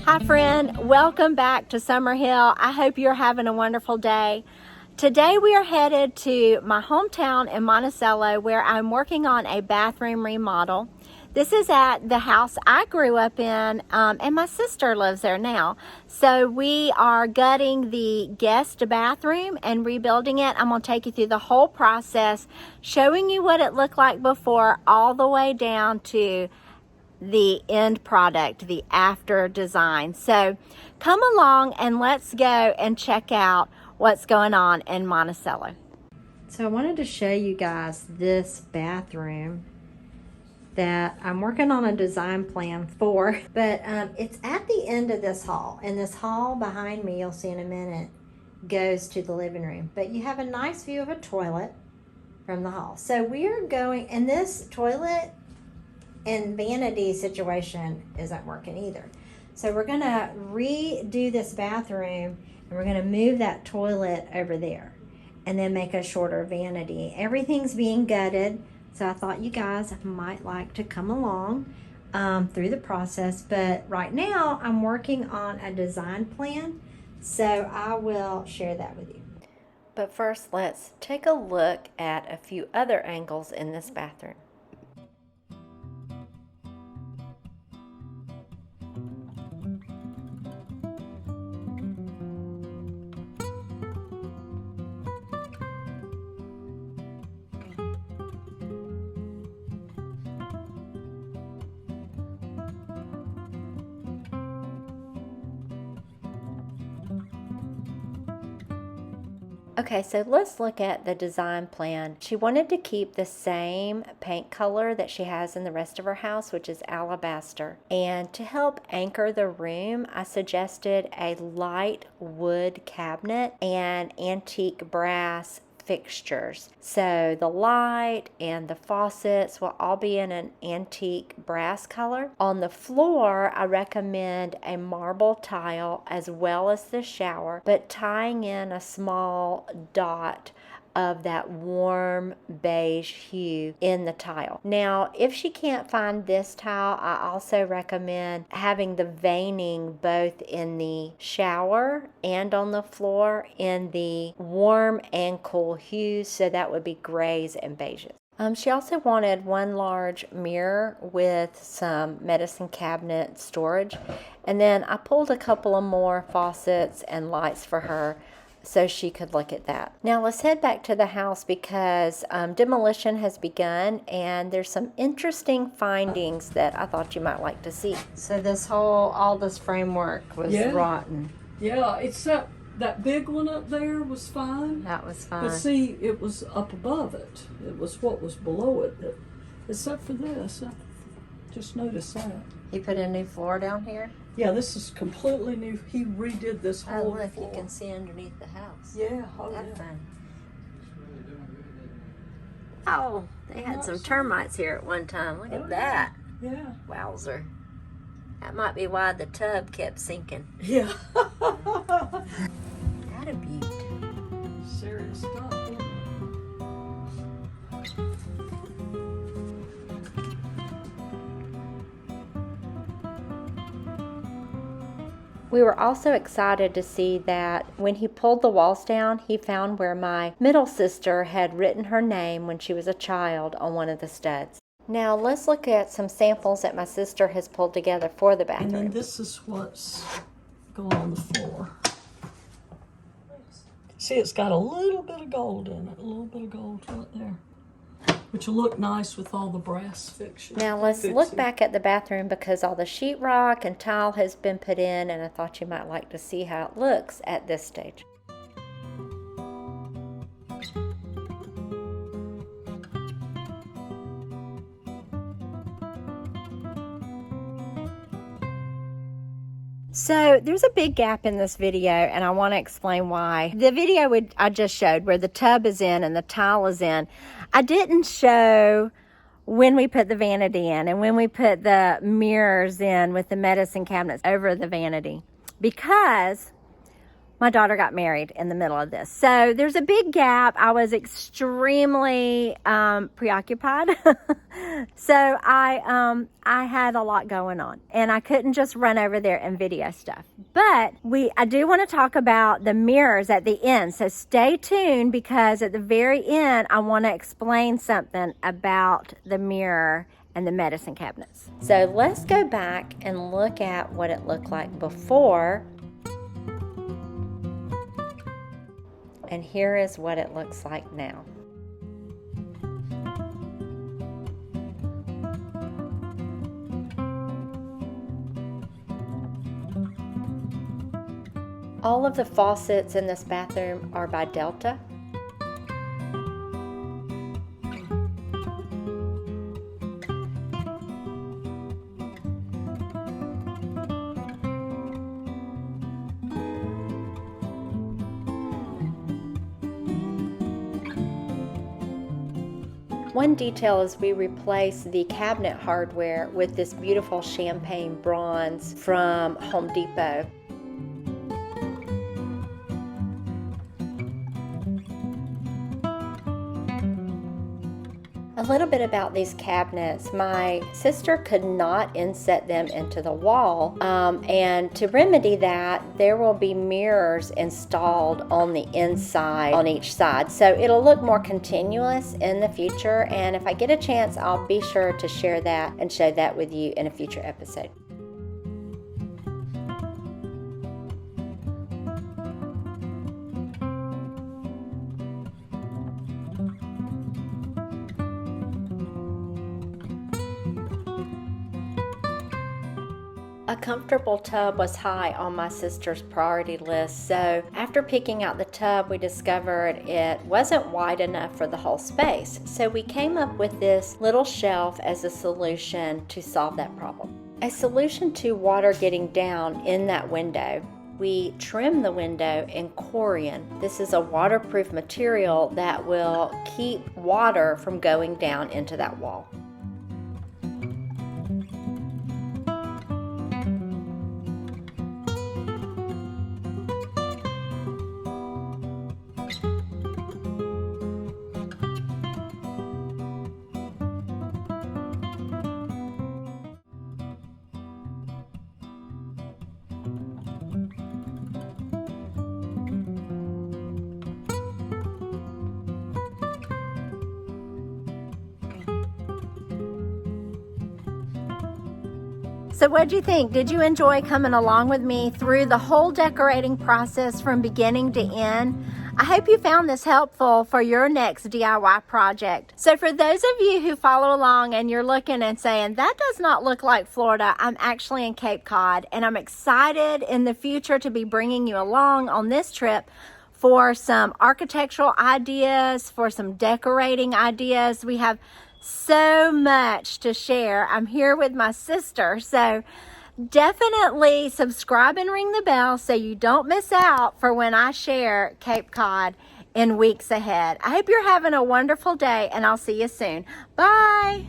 Hi friend, welcome back to Summerhill. I hope you're having a wonderful day. Today we are headed to my hometown in Monticello where I'm working on a bathroom remodel. This is at the house I grew up in and my sister lives there now. So we are gutting the guest bathroom and rebuilding it. I'm going to take you through the whole process, showing you what it looked like before all the way down to the end product, the after design. So come along and let's go and check out what's going on in Monticello. So I wanted to show you guys this bathroom that I'm working on a design plan for, but it's at the end of this hall, and this hall behind me, you'll see in a minute, goes to the living room, but you have a nice view of a toilet from the hall. So we are going, and this toilet and vanity situation isn't working either. So we're gonna redo this bathroom and we're gonna move that toilet over there and then make a shorter vanity. Everything's being gutted, so I thought you guys might like to come along through the process. But right now I'm working on a design plan, so I will share that with you. But first, let's take a look at a few other angles in this bathroom. Okay, so let's look at the design plan. She wanted to keep the same paint color that she has in the rest of her house, which is alabaster. And to help anchor the room, I suggested a light wood cabinet and antique brass fixtures. So the light and the faucets will all be in an antique brass color. On the floor, I recommend a marble tile as well as the shower, but tying in a small dot of that warm beige hue in the tile. Now, if she can't find this tile, I also recommend having the veining both in the shower and on the floor in the warm and cool hues, so that would be grays and beiges. She also wanted one large mirror with some medicine cabinet storage, and then I pulled a couple of more faucets and lights for her so she could look at that. Now let's head back to the house because demolition has begun and there's some interesting findings that I thought you might like to see. So all this framework was rotten. Yeah, except that big one up there was fine. That was fine. But see, it was up above it. It was what was below it. Except for this. I just noticed that. He put a new floor down here? Yeah, this is completely new. He redid this whole look, floor. you can see underneath the house. Yeah, That's yeah. fun. Oh, they had some termites here at one time. Look at that. Yeah. Wowzer. That might be why the tub kept sinking. Yeah. That a beaut. Serious stuff. We were also excited to see that when he pulled the walls down, he found where my middle sister had written her name when she was a child on one of the studs. Now let's look at some samples that my sister has pulled together for the bathroom. And then this is what's going on the floor. See, it's got a little bit of gold in it, a little bit of gold right there, which will look nice with all the brass fixtures. Now let's look back at the bathroom because all the sheetrock and tile has been put in, and I thought you might like to see how it looks at this stage. So there's a big gap in this video, and I want to explain why. The video I just showed where the tub is in and the tile is in, I didn't show when we put the vanity in and when we put the mirrors in with the medicine cabinets over the vanity, because my daughter got married in the middle of this. So there's a big gap. I was extremely preoccupied. So I had a lot going on, and I couldn't just run over there and video stuff. But I do want to talk about the mirrors at the end. So stay tuned, because at the very end, I want to explain something about the mirror and the medicine cabinets. So let's go back and look at what it looked like before. And here is what it looks like now. All of the faucets in this bathroom are by Delta. One detail is we replaced the cabinet hardware with this beautiful champagne bronze from Home Depot. A little bit about these cabinets. My sister could not inset them into the wall, and to remedy that, there will be mirrors installed on the inside on each side, so it'll look more continuous in the future. And if I get a chance, I'll be sure to share that and show that with you in a future episode. A comfortable tub was high on my sister's priority list, so after picking out the tub, we discovered it wasn't wide enough for the whole space. So we came up with this little shelf as a solution to solve that problem. A solution to water getting down in that window. We trim the window in Corian. This is a waterproof material that will keep water from going down into that wall. So what'd you think? Did you enjoy coming along with me through the whole decorating process from beginning to end? I hope you found this helpful for your next DIY project. So for those of you who follow along and you're looking and saying, that does not look like Florida, I'm actually in Cape Cod, and I'm excited in the future to be bringing you along on this trip for some architectural ideas, for some decorating ideas. We have so much to share. I'm here with my sister, so definitely subscribe and ring the bell so you don't miss out for when I share Cape Cod in weeks ahead. I hope you're having a wonderful day, and I'll see you soon. Bye.